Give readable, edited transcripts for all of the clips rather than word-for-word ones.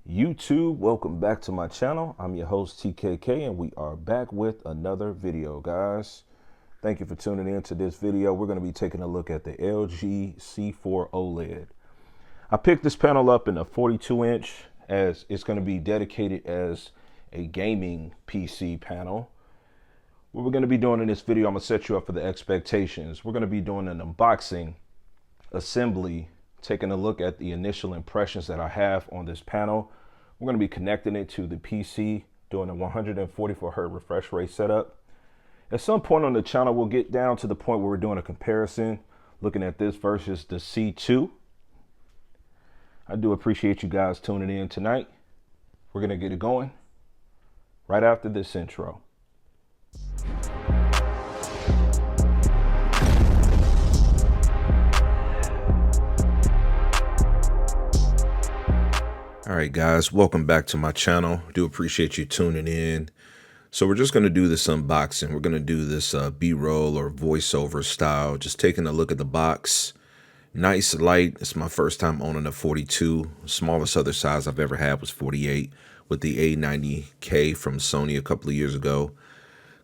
YouTube, welcome back to my channel. I'm your host TKK and we are back with another video, guys. Thank you for tuning in to this video. We're going to be taking a look at the LG C4 OLED. I picked this panel up in a 42-inch as it's going to be dedicated as a gaming PC panel. What we're going to be doing in this video, I'm going to set you up for the expectations. We're going to be doing an unboxing, assembly, taking a look at the initial impressions that I have on this panel. We're going to be connecting it to the PC, doing a 144 Hz refresh rate setup. At some point on the channel, we'll get down to the point where we're doing a comparison, looking at this versus the C2. I do appreciate you guys tuning in tonight. We're going to get it going right after this intro. All right, guys, welcome back to my channel. Do appreciate you tuning in. So we're just going to do this unboxing. We're going to do this B-roll or voiceover style, just taking a look at the box. Nice, light. It's my first time owning a 42. Smallest other size I've ever had was 48 with the A90K from Sony a couple of years ago.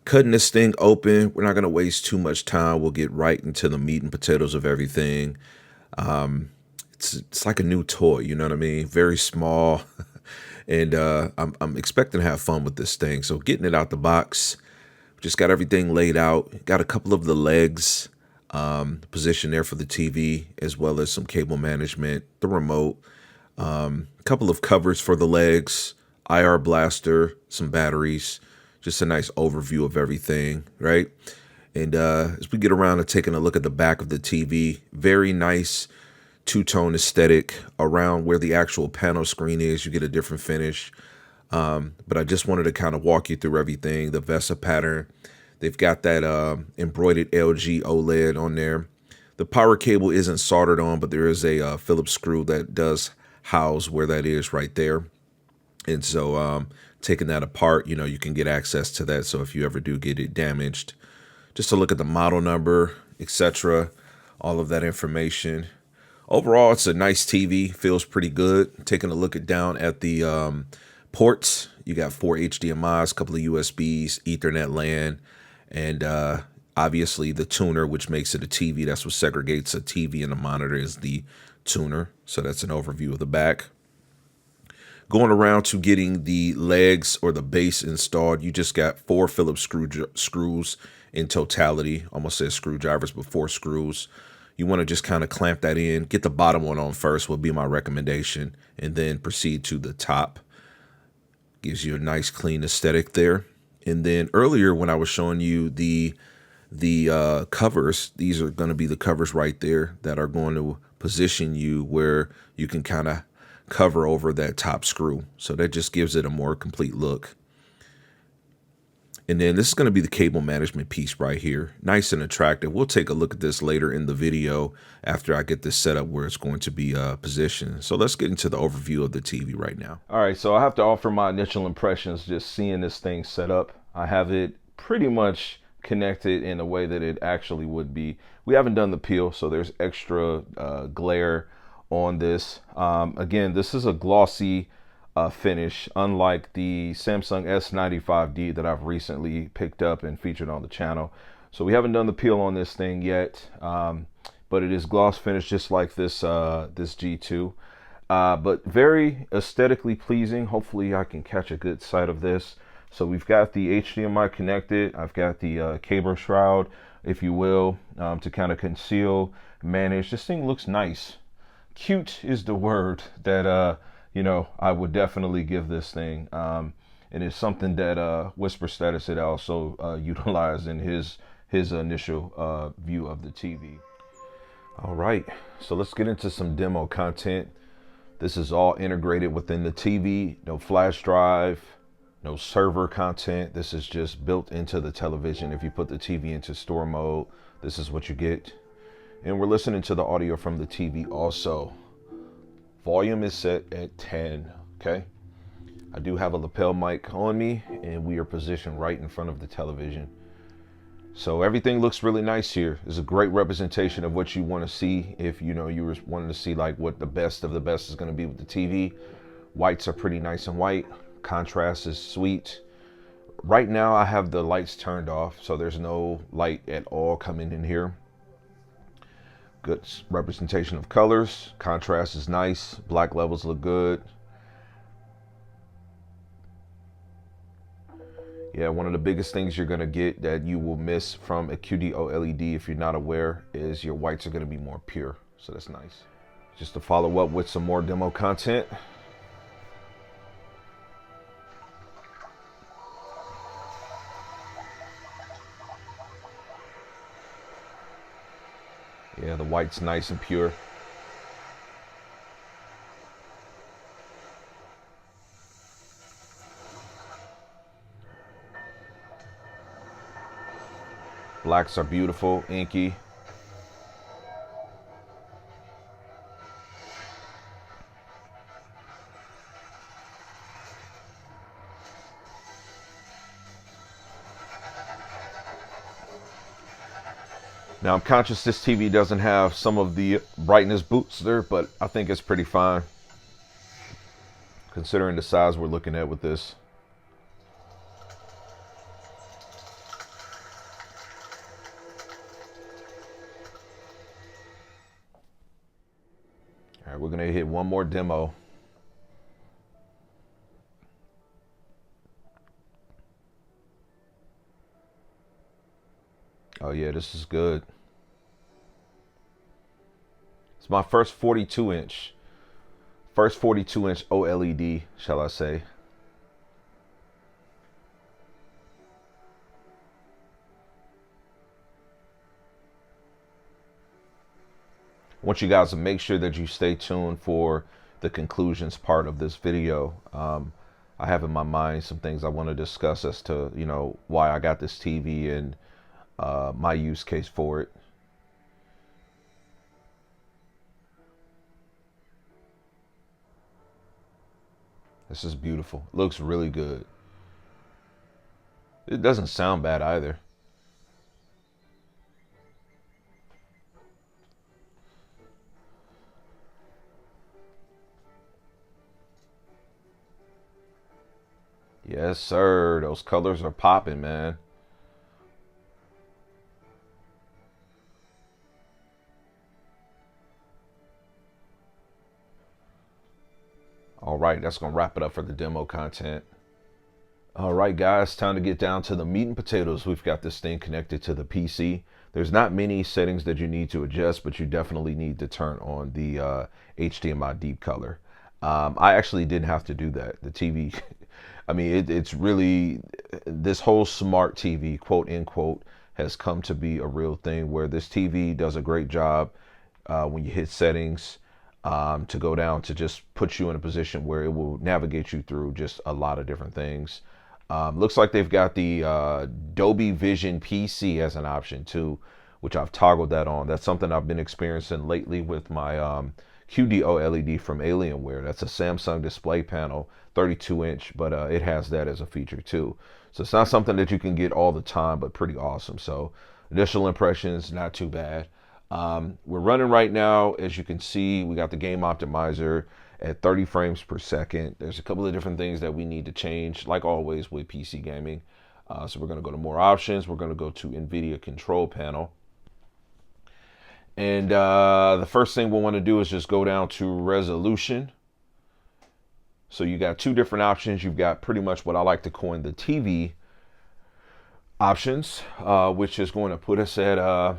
Cutting this thing open. We're not going to waste too much time. We'll get right into the meat and potatoes of everything. It's like a new toy, you know what I mean? Very small, and I'm expecting to have fun with this thing. So getting it out the box, just got everything laid out. Got a couple of the legs positioned there for the TV, as well as some cable management, the remote, a couple of covers for the legs, IR blaster, some batteries, just a nice overview of everything, right? And as we get around to taking a look at the back of the TV, very nice two-tone aesthetic around where the actual panel screen is. You get a different finish, but I just wanted to kind of walk you through everything. The VESA pattern, they've got that embroidered LG OLED on there. The power cable isn't soldered on, but there is a Phillips screw that does house where that is right there. And so taking that apart, you know, you can get access to that. So if you ever do get it damaged, just to look at the model number, etc., all of that information. Overall, it's a nice TV, feels pretty good. Taking a look down at the ports, you got 4 HDMIs, a couple of USBs, Ethernet LAN, and obviously the tuner, which makes it a TV. That's what segregates a TV and a monitor, is the tuner. So that's an overview of the back. Going around to getting the legs or the base installed, you just got 4 Phillips screws in totality. Almost said screwdrivers, but 4 screws. You want to just kind of clamp that in, get the bottom one on first would be my recommendation, and then proceed to the top. Gives you a nice clean aesthetic there. And then earlier when I was showing you the covers, these are going to be the covers right there that are going to position you where you can kind of cover over that top screw. So that just gives it a more complete look. And then this is going to be the cable management piece right here. Nice and attractive. We'll take a look at this later in the video after I get this set up where it's going to be positioned. So let's get into the overview of the TV right now. All right, so I have to offer my initial impressions just seeing this thing set up. I have it pretty much connected in a way that it actually would be. We haven't done the peel, so there's extra glare on this. Again, this is a glossy finish, unlike the Samsung S95D that I've recently picked up and featured on the channel. So we haven't done the peel on this thing yet, but it is gloss finish just like this this G2, but very aesthetically pleasing. Hopefully I can catch a good sight of this. So we've got the HDMI connected. I've got the cable shroud, if you will, to kind of conceal, manage. This thing looks nice. Cute is the word that you know, I would definitely give this thing. And it's something that Whisper Status had also utilized in his initial view of the TV. All right, so let's get into some demo content. This is all integrated within the TV. No flash drive, no server content. This is just built into the television. If you put the TV into store mode, this is what you get. And we're listening to the audio from the TV also. Volume is set at 10, okay? I do have a lapel mic on me, and we are positioned right in front of the television. So everything looks really nice here. It's a great representation of what you want to see if, you know, you were wanting to see like what the best of the best is going to be with the TV. Whites are pretty nice and white. Contrast is sweet. Right now I have the lights turned off, so there's no light at all coming in here. Good representation of colors. Contrast is nice. Black levels look good. Yeah, one of the biggest things you're gonna get that you will miss from a QD OLED, if you're not aware, is your whites are gonna be more pure. So that's nice. Just to follow up with some more demo content. Yeah, the white's nice and pure. Blacks are beautiful, inky. Now I'm conscious this TV doesn't have some of the brightness booster, but I think it's pretty fine considering the size we're looking at with this. All right, we're gonna hit one more demo. Oh yeah, this is good. It's my first 42 inch OLED, shall I say. I want you guys to make sure that you stay tuned for the conclusions part of this video. I have in my mind some things I want to discuss as to, you know, why I got this TV and my use case for it. This is beautiful. It looks really good. It doesn't sound bad either. Yes, sir. Those colors are popping, man. All right, that's going to wrap it up for the demo content. All right, guys, time to get down to the meat and potatoes. We've got this thing connected to the PC. There's not many settings that you need to adjust, but you definitely need to turn on the HDMI deep color. I actually didn't have to do that. The TV, I mean, it's really, this whole smart TV, quote unquote, has come to be a real thing where this TV does a great job when you hit settings. To go down to just put you in a position where it will navigate you through just a lot of different things. Looks like they've got the Dolby Vision PC as an option too, which I've toggled that on. That's something I've been experiencing lately with my QD OLED from Alienware. That's a Samsung display panel, 32 inch, but it has that as a feature too. So it's not something that you can get all the time, but pretty awesome. So initial impressions, not too bad. We're running right now, as you can see, we got the game optimizer at 30 frames per second. There's a couple of different things that we need to change, like always with PC gaming. So we're going to go to more options. We're going to go to NVIDIA control panel. And the first thing we'll want to do is just go down to resolution. So you got two different options. You've got pretty much what I like to coin the TV options, which is going to put us at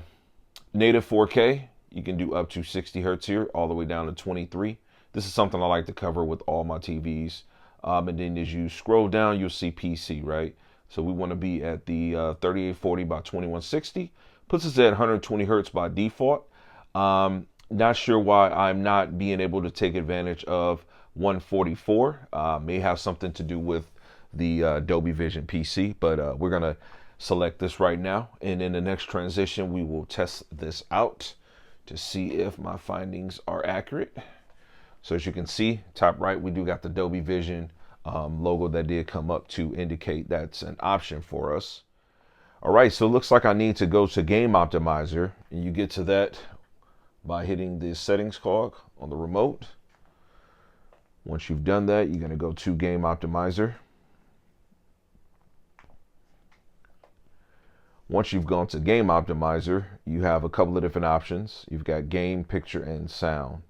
native 4K. You can do up to 60 hertz here, all the way down to 23. This is something I like to cover with all my TVs. And then as you scroll down, you'll see PC, right? So we want to be at the 3840 by 2160. Puts us at 120 hertz by default. Not sure why I'm not being able to take advantage of 144. May have something to do with the Dolby Vision PC, but we're going to select this right now. And in the next transition, we will test this out to see if my findings are accurate. So as you can see, top right, we do got the Dolby Vision logo that did come up to indicate that's an option for us. All right, so it looks like I need to go to Game Optimizer, and you get to that by hitting the settings cog on the remote. Once you've done that, you're going to go to Game Optimizer. Once you've gone to Game Optimizer, you have a couple of different options. You've got game, picture, and sound.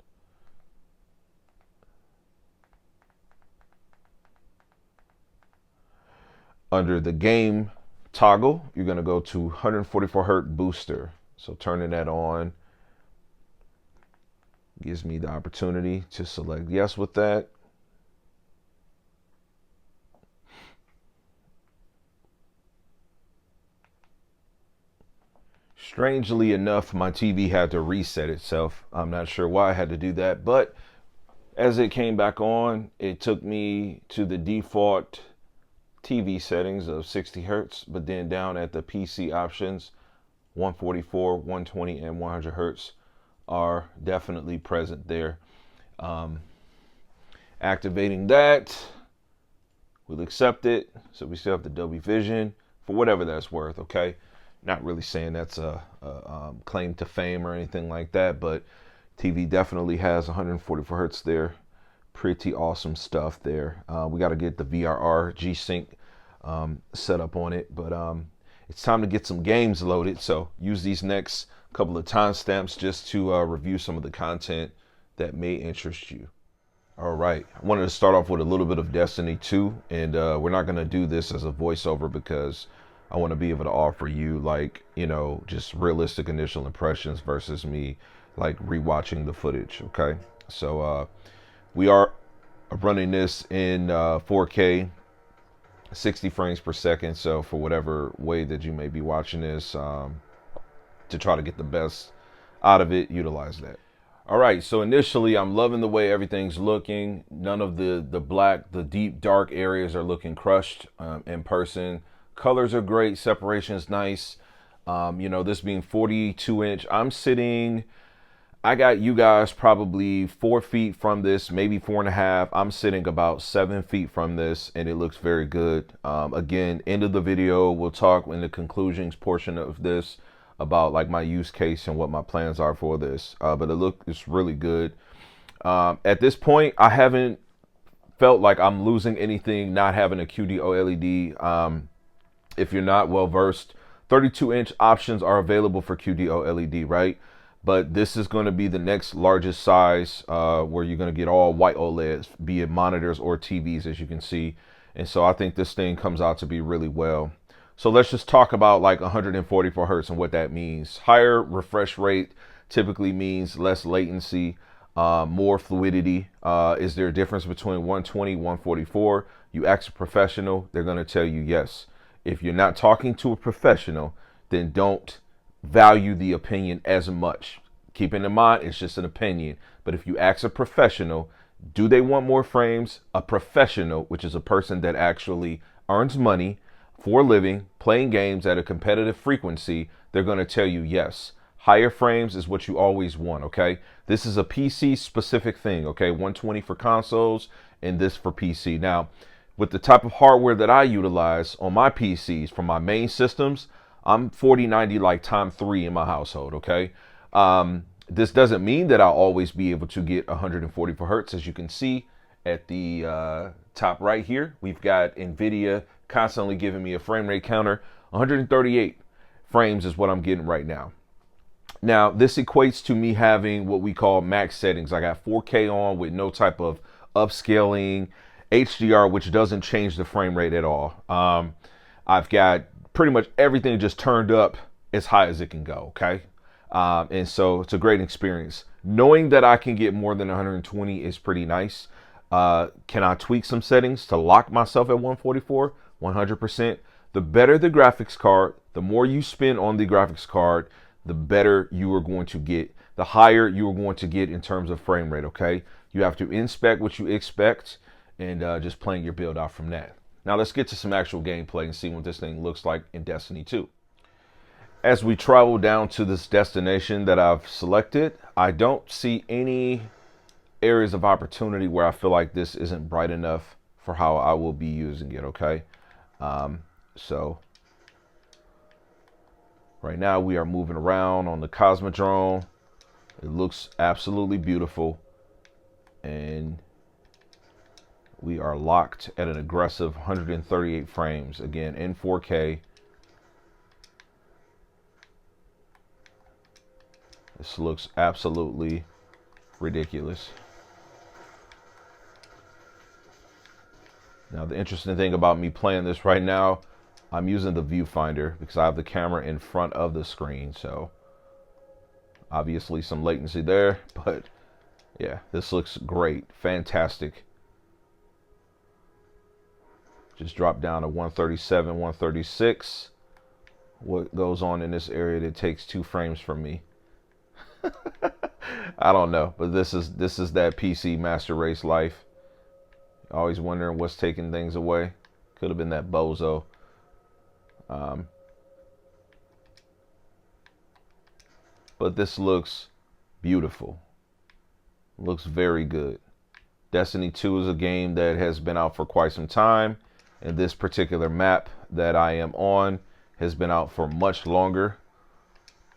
Under the game toggle, you're going to go to 144 Hz booster. So turning that on gives me the opportunity to select yes with that. Strangely enough, my TV had to reset itself. I'm not sure why I had to do that, but as it came back on, it took me to the default TV settings of 60 Hertz, but then down at the PC options, 144, 120, and 100 Hertz are definitely present there. Activating that, we'll accept it. So we still have the Dolby Vision for whatever that's worth, okay? Not really saying that's a claim to fame or anything like that, but TV definitely has 144 Hertz there. Pretty awesome stuff there. We got to get the VRR G-Sync set up on it, but it's time to get some games loaded. So use these next couple of timestamps just to review some of the content that may interest you. All right, I wanted to start off with a little bit of Destiny 2, and we're not going to do this as a voiceover because I want to be able to offer you, like, you know, just realistic initial impressions versus me like rewatching the footage. Okay, so we are running this in 4K, 60 frames per second. So for whatever way that you may be watching this, to try to get the best out of it, utilize that. All right, so initially I'm loving the way everything's looking. None of the black, the deep dark areas are looking crushed in person. Colors are great, separation is nice. You know, this being 42-inch, I got you guys probably 4 feet from this, maybe 4.5. I'm sitting about 7 feet from this, and it looks very good. Again, end of the video, we'll talk in the conclusions portion of this about like my use case and what my plans are for this. But it's really good. At this point, I haven't felt like I'm losing anything not having a QD OLED. If you're not well versed, 32-inch options are available for QD OLED, right? But this is going to be the next largest size where you're going to get all white OLEDs, be it monitors or TVs, as you can see. And so I think this thing comes out to be really well. So let's just talk about like 144 Hertz and what that means. Higher refresh rate typically means less latency, more fluidity. Is there a difference between 120, 144? You ask a professional, they're going to tell you yes. If you're not talking to a professional, then don't value the opinion as much. Keeping in mind, it's just an opinion. But if you ask a professional, do they want more frames? A professional, which is a person that actually earns money for a living, playing games at a competitive frequency, they're going to tell you yes. Higher frames is what you always want, okay? This is a PC specific thing, okay? 120 for consoles and this for PC. Now, with the type of hardware that I utilize on my PCs for my main systems, I'm 4090 like ×3 in my household, okay? This doesn't mean that I'll always be able to get 144 Hertz. As you can see at the top right here, we've got NVIDIA constantly giving me a frame rate counter. 138 frames is what I'm getting right now. Now, this equates to me having what we call max settings. I got 4K on with no type of upscaling, HDR, which doesn't change the frame rate at all. I've got pretty much everything just turned up as high as it can go, okay? And so it's a great experience. Knowing that I can get more than 120 is pretty nice. Can I tweak some settings to lock myself at 144? 100%. The better the graphics card, the more you spend on the graphics card, the better you are going to get, the higher you are going to get in terms of frame rate, okay? You have to inspect what you expect and just plan your build out from that. Now let's get to some actual gameplay and see what this thing looks like in Destiny 2. As we travel down to this destination that I've selected, I don't see any areas of opportunity where I feel like this isn't bright enough for how I will be using it, okay? So right now we are moving around on the Cosmodrome. It looks absolutely beautiful. And We are locked at an aggressive 138 frames, again in 4K. This looks absolutely ridiculous. Now, the interesting thing about me playing this right now, I'm using the viewfinder because I have the camera in front of the screen. So obviously some latency there, but yeah, this looks great. Fantastic. Just drop down to 137, 136. What goes on in this area that takes 2 frames from me? I don't know, but this is that PC Master Race life. Always wondering what's taking things away. Could have been that bozo. But this looks beautiful. Looks very good. Destiny 2 is a game that has been out for quite some time, and this particular map that I am on has been out for much longer.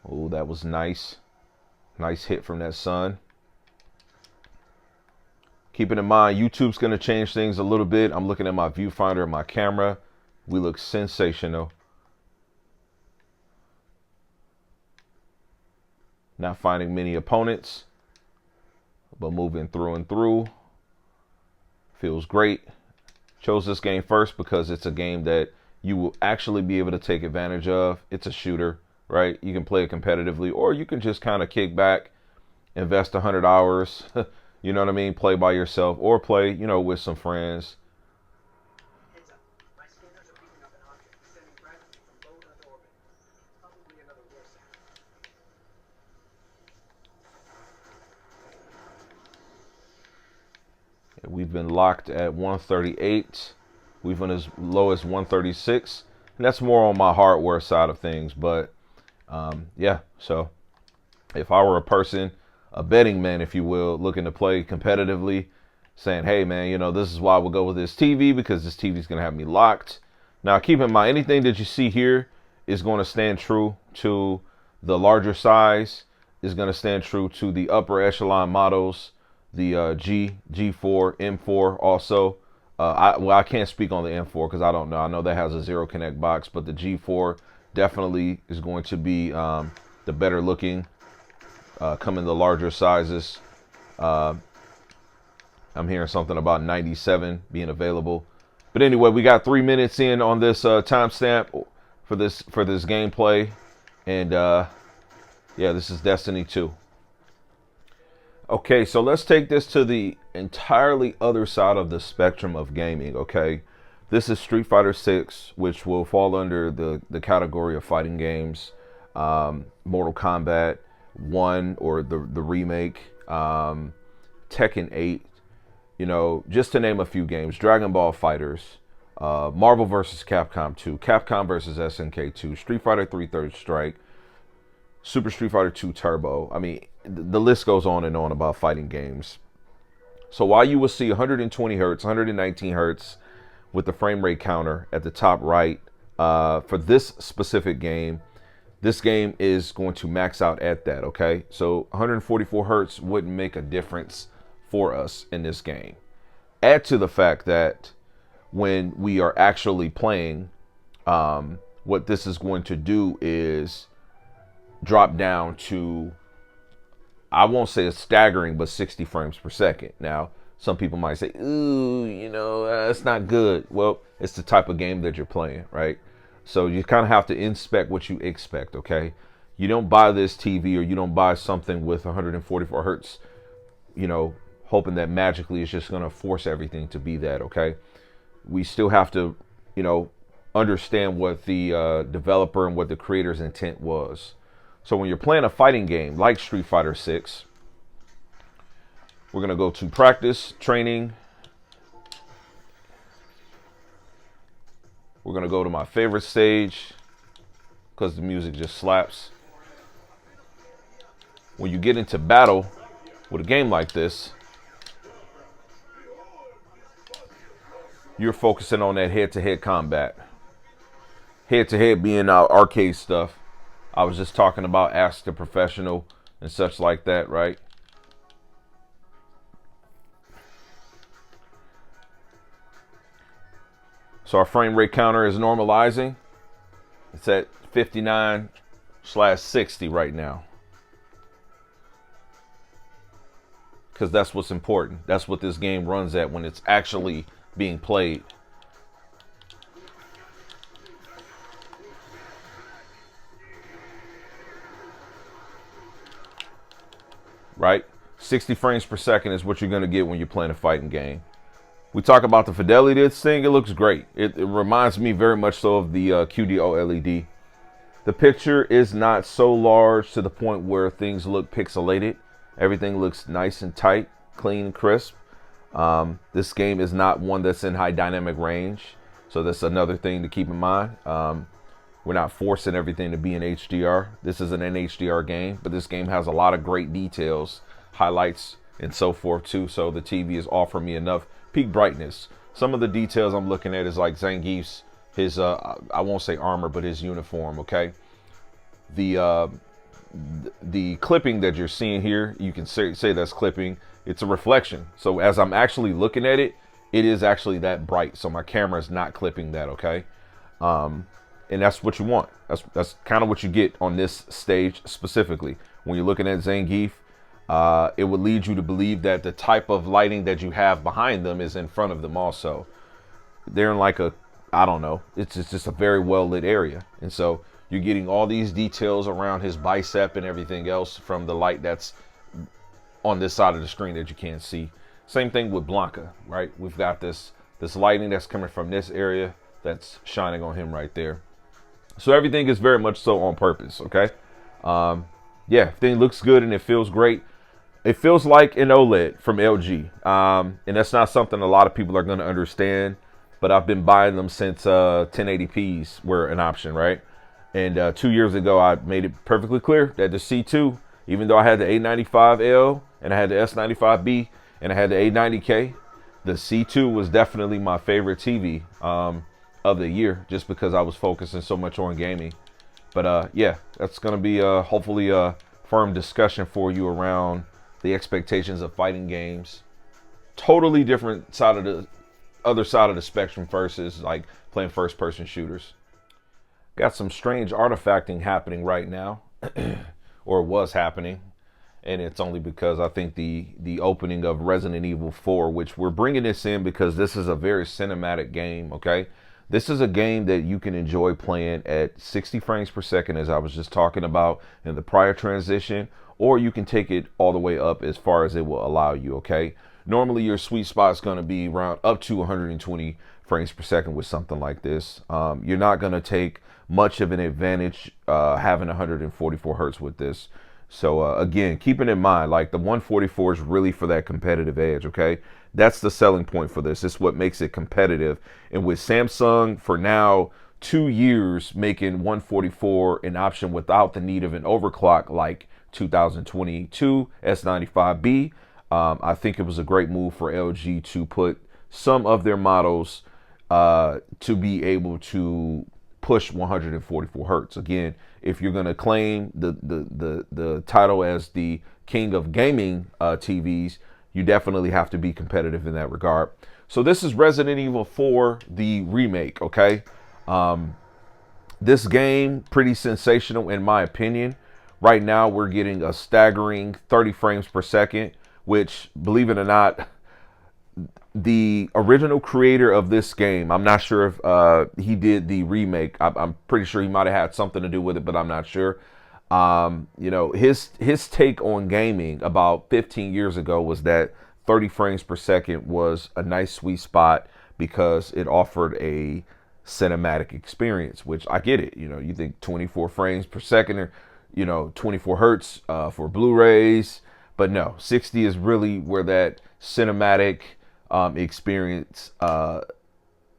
Oh, that was nice. Nice hit from that sun. Keeping in mind, YouTube's going to change things a little bit. I'm looking at my viewfinder and my camera. We look sensational. Not finding many opponents, but moving through and through. Feels great. Chose this game first because it's a game that you will actually be able to take advantage of. It's a shooter, right? You can play it competitively, or you can just kind of kick back, invest 100 hours, you know what I mean? Play by yourself, or play, you know, with some friends. We've been locked at 138. We've been as low as 136. And that's more on my hardware side of things. But yeah, so if I were a person, a betting man, if you will, looking to play competitively, saying, hey, man, you know, this is why we'll go with this TV, because this TV is going to have me locked. Now, keep in mind, anything that you see here is going to stand true to the larger size, is going to stand true to the upper echelon models. The G4, M4 also. I can't speak on the M4 because I don't know. I know that has a Zero Connect box, but the G4 definitely is going to be the better looking, come in the larger sizes. I'm hearing something about 97 being available. But anyway, we got 3 minutes in on this timestamp for this gameplay. And yeah, this is Destiny 2. Okay, so let's take this to the entirely other side of the spectrum of gaming, okay? This is Street Fighter 6, which will fall under the category of fighting games. Mortal Kombat 1, or the remake, Tekken 8, you know, just to name a few games. Dragon Ball Fighters, Marvel vs. Capcom 2, Capcom vs. SNK 2, Street Fighter 3 Third Strike, Super Street Fighter 2 Turbo. I mean, the list goes on and on about fighting games. So while you will see 120 hertz, 119 hertz with the frame rate counter at the top right, for this specific game, this game is going to max out at that, okay? So 144 hertz wouldn't make a difference for us in this game. Add to the fact that when we are actually playing, what this is going to do is drop down to, I won't say a staggering, but 60 frames per second. Now, some people might say, ooh, you know, that's not good. Well, it's the type of game that you're playing, right? So you kind of have to inspect what you expect, okay? You don't buy this TV, or you don't buy something with 144 hertz, you know, hoping that magically it's just going to force everything to be that, okay? We still have to, you know, understand what the developer and what the creator's intent was. So when you're playing a fighting game like Street Fighter 6, we're going to go to practice, training. We're going to go to my favorite stage because the music just slaps. When you get into battle with a game like this, you're focusing on that head-to-head combat. Head-to-head being arcade stuff. I was just talking about Ask the Professional and such like that, right? So our frame rate counter is normalizing. It's at 59/60 right now. Because that's what's important. That's what this game runs at when it's actually being played. Right? 60 frames per second is what you're going to get when you're playing a fighting game. We talk about the fidelity of this thing. It looks great. It reminds me very much so of the QD OLED. The picture is not so large to the point where things look pixelated. Everything looks nice and tight, clean and crisp. This game is not one that's in high dynamic range. So that's another thing to keep in mind. We're not forcing everything to be in HDR. This is an HDR game, but this game has a lot of great details, highlights, and so forth too. So the TV is offering me enough peak brightness. Some of the details I'm looking at is like Zangief's, his I won't say armor, but his uniform. Okay, the clipping that you're seeing here, you can say that's clipping. It's a reflection. So as I'm actually looking at it, it is actually that bright. So my camera is not clipping that. Okay, and that's what you want. That's kind of what you get on this stage specifically. When you're looking at Zangief, it would lead you to believe that the type of lighting that you have behind them is in front of them also. They're in like a, I don't know, it's just a very well lit area. And so you're getting all these details around his bicep and everything else from the light that's on this side of the screen that you can't see. Same thing with Blanca, right? We've got this lighting that's coming from this area that's shining on him right there. So everything is very much so on purpose, okay? Yeah, everything looks good and it feels great. It feels like an OLED from LG. And that's not something a lot of people are going to understand, but I've been buying them since 1080p's were an option, right? And 2 years ago, I made it perfectly clear that the C2, even though I had the A95L and I had the S95B and I had the A90K, the C2 was definitely my favorite TV of the year, just because I was focusing so much on gaming. But yeah, that's going to be hopefully a firm discussion for you around the expectations of fighting games. Totally different side of the other side of the spectrum versus like playing first person shooters. Got some strange artifacting happening right now, or was happening. And it's only because I think the opening of Resident Evil 4, which we're bringing this in because this is a very cinematic game, okay? This is a game that you can enjoy playing at 60 frames per second, as I was just talking about in the prior transition, or you can take it all the way up as far as it will allow you, okay? Normally your sweet spot is going to be around up to 120 frames per second with something like this. You're not going to take much of an advantage having 144 hertz with this. So again, keeping in mind, like the 144 is really for that competitive edge, okay? That's the selling point for this. It's what makes it competitive. And with Samsung for now 2 years making 144 an option without the need of an overclock like 2022 S95B, I think it was a great move for LG to put some of their models to be able to push 144 hertz. Again, if you're going to claim the title as the king of gaming TVs, you definitely have to be competitive in that regard. So this is Resident Evil 4, the remake, okay? This game, pretty sensational in my opinion. Right now, we're getting a staggering 30 frames per second, which, believe it or not, the original creator of this game, I'm not sure if he did the remake. I'm pretty sure he might have had something to do with it, but I'm not sure. You know, his take on gaming about 15 years ago was that 30 frames per second was a nice sweet spot because it offered a cinematic experience, which I get it. You know, you think 24 frames per second or, you know, 24 hertz for Blu-rays, but no, 60 is really where that cinematic experience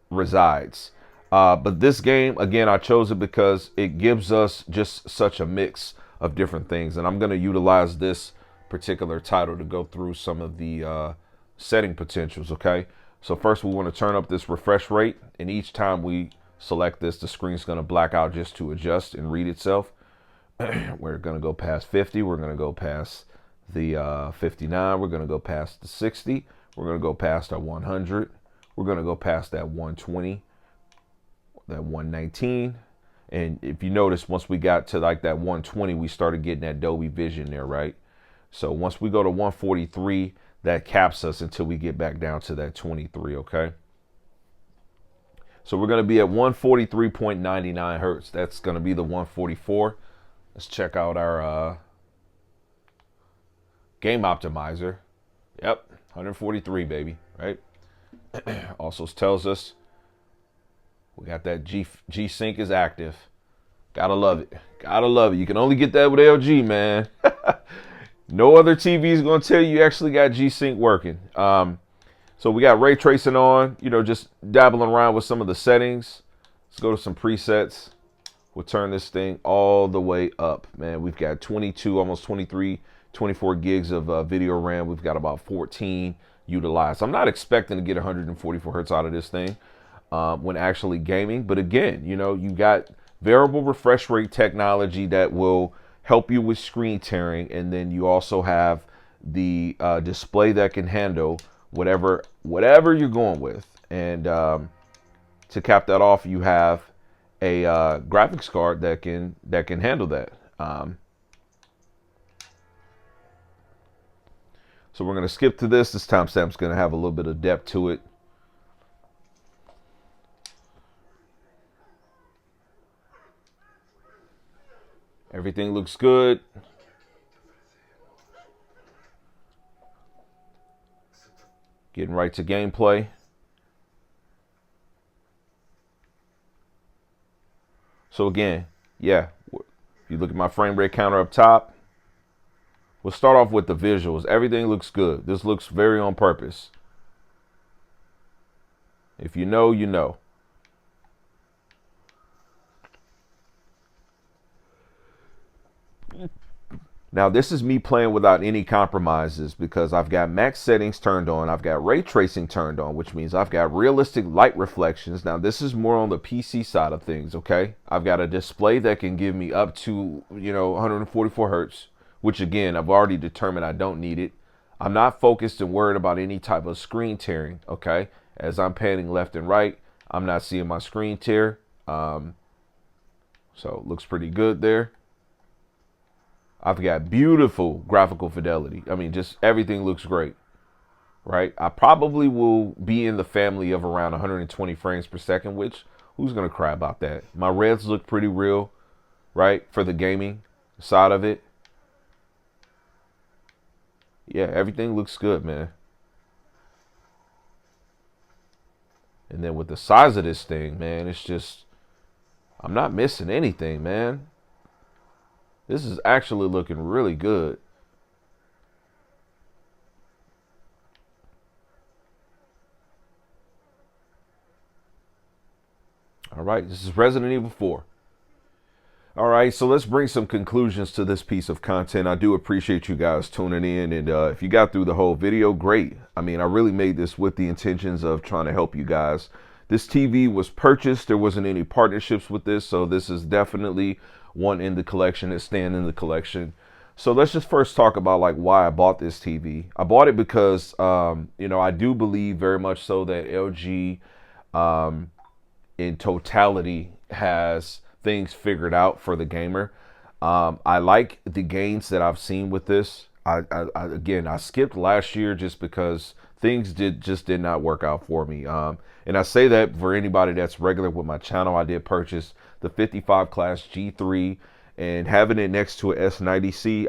resides. But this game, again, I chose it because it gives us just such a mix of different things. And I'm going to utilize this particular title to go through some of the setting potentials, okay? So first we want to turn up this refresh rate. And each time we select this, the screen's going to black out just to adjust and read itself. We're going to go past 50. We're going to go past the 59. We're going to go past the 60. We're going to go past our 100. We're going to go past that 120. that 119. And if you notice, once we got to like that 120, we started getting that Dolby Vision there, right? So once we go to 143, that caps us until we get back down to that 23, okay? So we're going to be at 143.99 hertz. That's going to be the 144. Let's check out our game optimizer. Yep, 143, baby, right? Also tells us we got that G-Sync is active. Gotta love it. Gotta love it. You can only get that with LG, man. No other TV is going to tell you actually got G-Sync working. So we got ray tracing on, you know, just dabbling around with some of the settings. Let's go to some presets. We'll turn this thing all the way up, man. We've got 22, almost 23, 24 gigs of video RAM. We've got about 14 utilized. I'm not expecting to get 144 hertz out of this thing when actually gaming. But again, you know, you got variable refresh rate technology that will help you with screen tearing. And then you also have the display that can handle whatever you're going with. And to cap that off, you have a graphics card that can handle that. So we're going to skip to this. This timestamp's going to have a little bit of depth to it. Everything looks good. Getting right to gameplay. So again, yeah, if you look at my frame rate counter up top, we'll start off with the visuals. Everything looks good. This looks very on purpose. If you know, you know. Now, this is me playing without any compromises because I've got max settings turned on. I've got ray tracing turned on, which means I've got realistic light reflections. Now, this is more on the PC side of things, okay? I've got a display that can give me up to, 144 hertz, which, again, I've already determined I don't need it. I'm not focused and worried about any type of screen tearing, okay? As I'm panning left and right, I'm not seeing my screen tear. So it looks pretty good there. I've got beautiful graphical fidelity. I mean, just everything looks great, right? I probably will be in the family of around 120 frames per second, which who's going to cry about that? My reds look pretty real, right? For the gaming side of it. Yeah, everything looks good, man. And then with the size of this thing, man, it's just, I'm not missing anything, man. This is actually looking really good. All right, this is Resident Evil 4. All right, so let's bring some conclusions to this piece of content. I do appreciate you guys tuning in. And if you got through the whole video, great. I mean, I really made this with the intentions of trying to help you guys. This TV was purchased. There wasn't any partnerships with this. So this is definitely one in the collection. It's staying in the collection. So let's just first talk about like why I bought this TV. I bought it because, I do believe very much so that LG in totality has things figured out for the gamer. I like the gains that I've seen with this. I skipped last year just because things did not work out for me. And I say that for anybody that's regular with my channel. I did purchase the 55 class G3, and having it next to an S90C,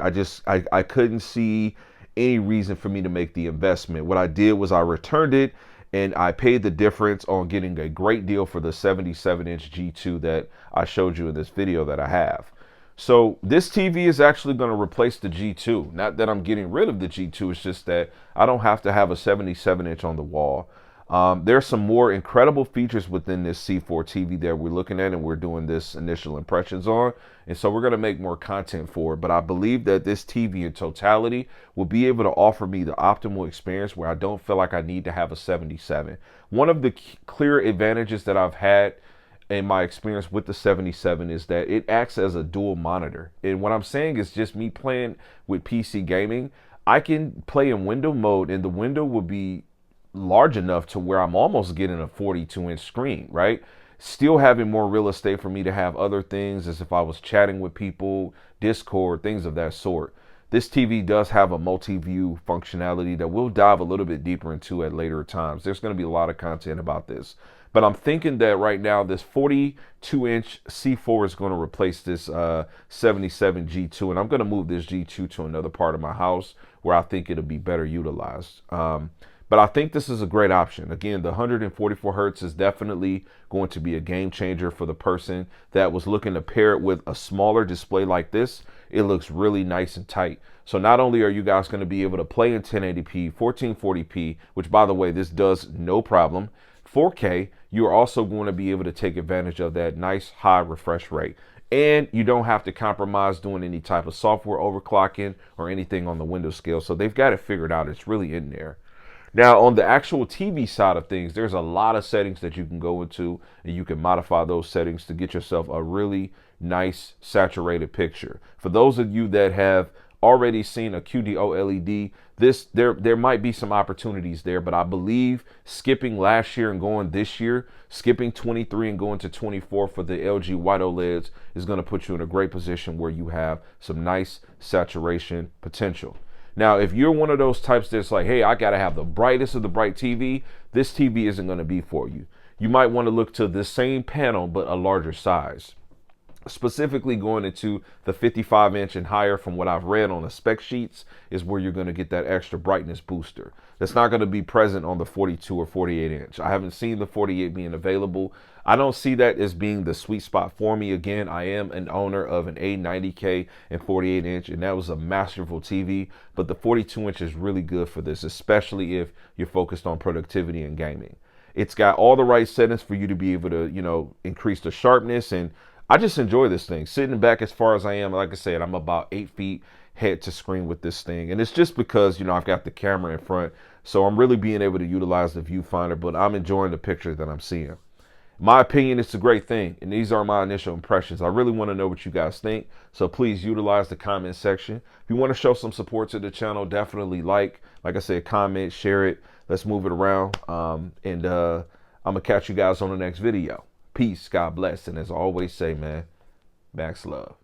I couldn't see any reason for me to make the investment. What I did was I returned it, and I paid the difference on getting a great deal for the 77-inch G2 that I showed you in this video that I have. So this TV is actually going to replace the G2. Not that I'm getting rid of the G2, it's just that I don't have to have a 77-inch on the wall. There's some more incredible features within this C4 TV that we're looking at and we're doing this initial impressions on. And so we're going to make more content for it. But I believe that this TV in totality will be able to offer me the optimal experience where I don't feel like I need to have a 77. One of the clear advantages that I've had in my experience with the 77 is that it acts as a dual monitor. And what I'm saying is just me playing with PC gaming, I can play in window mode and the window will be large enough to where I'm almost getting a 42-inch screen, right? still having more real estate for me to have other things, as if I was chatting with people, Discord, things of that sort. This TV does have a multi-view functionality that we'll dive a little bit deeper into at later times. There's going to be a lot of content about this. But I'm thinking that right now this 42-inch C4 is going to replace this 77 G2. And I'm going to move this G2 to another part of my house where I think it'll be better utilized. But I think this is a great option. Again, the 144 hertz is definitely going to be a game changer for the person that was looking to pair it with a smaller display like this. It looks really nice and tight. So not only are you guys going to be able to play in 1080p, 1440p, which by the way, this does no problem, 4K, you're also going to be able to take advantage of that nice high refresh rate. And you don't have to compromise doing any type of software overclocking or anything on the Windows scale. So they've got it figured out. It's really in there. Now, on the actual TV side of things, there's a lot of settings that you can go into, and you can modify those settings to get yourself a really nice saturated picture. For those of you that have already seen a QD OLED, there might be some opportunities there, but I believe skipping last year and going this year, skipping 23 and going to 24 for the LG white OLEDs is going to put you in a great position where you have some nice saturation potential. Now, if you're one of those types that's like, hey, I got to have the brightest of the bright TV, this TV isn't going to be for you. You might want to look to the same panel, but a larger size. Specifically going into the 55-inch and higher, from what I've read on the spec sheets, is where you're going to get that extra brightness booster. That's not going to be present on the 42 or 48-inch. I haven't seen the 48 being available. I don't see that as being the sweet spot for me. Again, I am an owner of an A90K and 48-inch, and that was a masterful TV. But the 42-inch is really good for this, especially if you're focused on productivity and gaming. It's got all the right settings for you to be able to, increase the sharpness. And I just enjoy this thing. Sitting back as far as I am, like I said, I'm about 8 feet head to screen with this thing. And it's just because, I've got the camera in front. So I'm really being able to utilize the viewfinder, but I'm enjoying the picture that I'm seeing. My opinion, it's a great thing, and these are my initial impressions. I really want to know what you guys think, so please utilize the comment section. If you want to show some support to the channel, definitely like I said, comment, share it. Let's move it around, and I'm going to catch you guys on the next video. Peace, God bless, and as I always say, man, Max love.